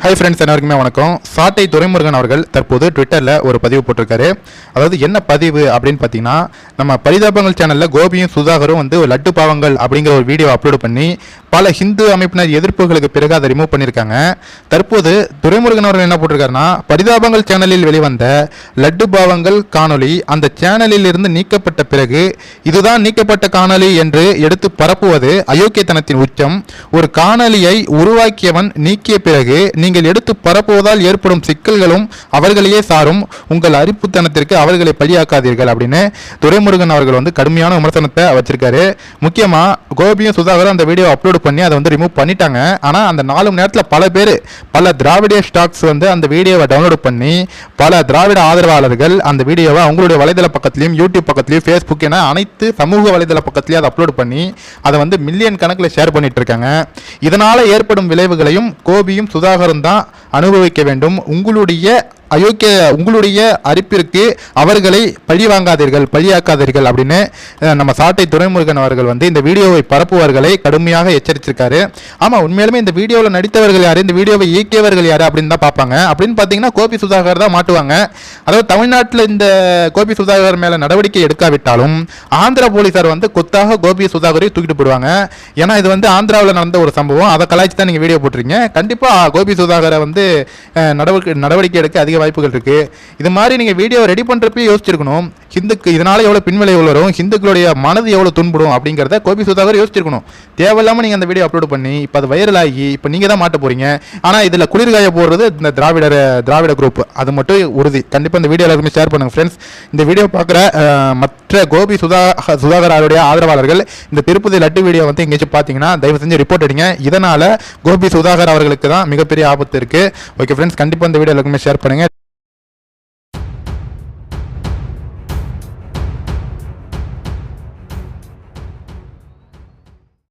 Hi friends, எல்லாருக்குமே வணக்கம். சாட்டை துரைமுருகன் அவர்கள் தற்போது ட்விட்டரில் ஒரு பதிவு போட்டிருக்காரு. அதாவது என்ன பதிவு அப்படின்னு பார்த்தீங்கன்னா, நம்ம பரிதாபங்கள் சேனலில் கோபியும் சுதாகரும் லட்டு பாவங்கள் அப்படிங்கிற ஒரு வீடியோ அப்லோட் பண்ணி பல ஹிந்து அமைப்பினர் எதிர்ப்புகளுக்கு பிறகு அதை ரிமூவ் பண்ணியிருக்காங்க. தற்போது துரைமுருகன் அவர்கள் என்ன போட்டிருக்காருன்னா, பரிதாபங்கள் சேனலில் வெளிவந்த லட்டு பாவங்கள் காணொலி அந்த சேனலில் இருந்து நீக்கப்பட்ட பிறகு இதுதான் நீக்கப்பட்ட காணொலி என்று எடுத்து பரப்புவது அயோக்கியத்தனத்தின் உச்சம். ஒரு காணொலியை உருவாக்கியவன் நீக்கிய பிறகு நீங்கள் எடுத்து பரப்புவதால் ஏற்படும் சிக்கல்களும் அவர்களையே சாரும். உங்கள் அரிப்புத்தனத்திற்கு அவர்களை பலியாக்காதீர்கள் அப்படின்னு துரைமுருகன் அவர்கள் கடுமையான விமர்சனத்தை வச்சிருக்காரு. முக்கியமா கோபியும் சுதாகரும் அந்த வீடியோ அப்லோட் பண்ணி அதை ரிமூவ் பண்ணிட்டாங்க. ஆனா அந்த 4 மணி நேரத்தில் பல திராவிட ஸ்டாக்ஸ் அந்த வீடியோவை டவுன்லோட் பண்ணி பல திராவிட ஆதரவாளர்கள் அந்த வீடியோவை அவங்களுடைய வலைதள பக்கத்திலையும் யூடியூப் பக்கத்திலையும் ஃபேஸ்புக் என அனைத்து சமூக வலைதள பக்கத்திலையும் அதை அப்லோட் பண்ணி அதை மில்லியன் கணக்கில் ஷேர் பண்ணிட்டு இருக்காங்க. இதனால ஏற்படும் விளைவுகளையும் கோபியும் சுதாகரும் தான் அனுபவிக்க வேண்டும். உங்களுடைய அரிப்பிற்கு அவர்களை பழியாக்காதீர்கள் அப்படின்னு நம்ம சாட்டை துரைமுருகன் அவர்கள் இந்த வீடியோவை பரப்புவர்களை கடுமையாக எச்சரிச்சிருக்காரு. ஆமா, உண்மையிலுமே இந்த வீடியோவில் நடித்தவர்கள் யாரு, இந்த வீடியோவை இயக்கியவர்கள் யாரு அப்படின்னு தான் பார்ப்பாங்க. அப்படின்னு பார்த்தீங்கன்னா கோபி சுதாகர் தான் மாட்டுவாங்க. அதாவது தமிழ்நாட்டில் இந்த கோபி சுதாகர் மேல நடவடிக்கை எடுக்காவிட்டாலும் ஆந்திரா போலீசார் கொத்தாக கோபி சுதாகரை தூக்கிட்டு போடுவாங்க. ஏன்னா இது ஆந்திராவில் நடந்த ஒரு சம்பவம். அதை கலாய்ச்சி தான் நீங்க வீடியோ போட்டுறீங்க. கண்டிப்பா கோபி சுதாகரை நடவடிக்கை எடுக்க அதிக வாய்ப்புகள் இருக்கு. இது மாதிரி நீங்க வீடியோ ரெடி பண்றப்பே யோசிச்சிருக்கணும். இதனால எவ்வளவு பின்விளைவுகள் வரும், ஹிந்துக்களுடைய மனது எவ்வளவு துன்படும் அப்படிங்கறத கோபி சுதாகர் யோசிச்சிருக்கணும். தேவையில்லாம நீங்க அந்த வீடியோ அப்லோட் பண்ணி இப்ப அது வைரல் ஆகி இப்ப நீங்க தான் மாட்ட போறீங்க. ஆனா இதுல குளிர்காய போடுறது இந்த திராவிட குரூப். அது மட்டும் உறுதி. கண்டிப்பா இந்த வீடியோ எல்லாருமே ஷேர் பண்ணுங்க ஃப்ரெண்ட்ஸ். இந்த வீடியோ பார்க்குற மற்ற கோபி சுதாகர் அவருடைய ஆதரவாளர்கள் இந்த திருப்பதி லட்டு வீடியோ எங்கேயாச்சும் பார்த்தீங்கன்னா தயவு செஞ்சு ரிப்போர்ட் அடிங்க. இதனால கோபி சுதாகர் அவர்களுக்கு தான் மிகப்பெரிய ஆபத்து இருக்கு. ஓகே ஃப்ரெண்ட்ஸ், கண்டிப்பா இந்த வீடியோ எல்லாருமே ஷேர் பண்ணுங்க.